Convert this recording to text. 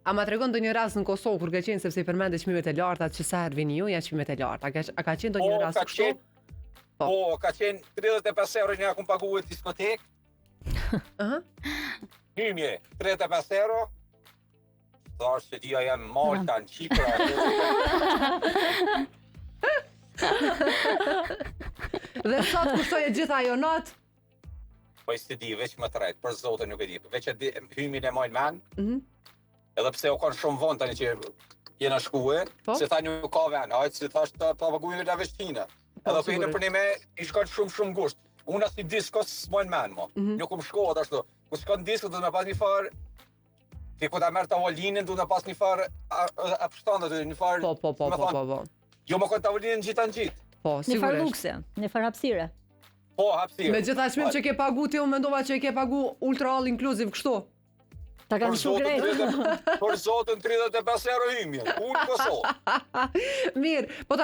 A ma tregon ndonjë rast në Kosovë kur ka qenë sepse i përmendë çmimet e larta që sa herë vini ju, janë çmimet e larta. A ka qenë ndonjë rast kështu? Po, ka qenë 35 euro një akum pagu në diskotek. Hymje, 35 euro. Thash se dia janë Malta, në Qipra. Dhe sot kushtoj e gjitha ajo natë? Po i s'ti di, veç më tret, për zote nuk e di. Veç e di, hymin e majnë men. Edhe pse o kanë shumë vonë tani që jena shkue, se tha nuk ka ven, hajtë se thash ta pagujme në veshtina. Edhe për në për një me, i shkon shumë ngusht. Unë as një diskos s'mojnë men, mo. Nuk më shkohet ashtu. Ku shkon diskos, du me pas një farë, ti ku ta merë tavolinin, du me pas një farë, a përshtandet, një farë, Po. Jo më kon tavolinin gjitha në gjitë. Po, Një farë sigurisht. lukse, një farë hapësire. Po, hapësirë. Me gjitha çmim që ke pagu ti, unë mendova që e ke pagu ultra all inclusive kështu. Ta kanë shumë grejt. Për zotën 35 euro hymje, unë Kosovë. Mirë, po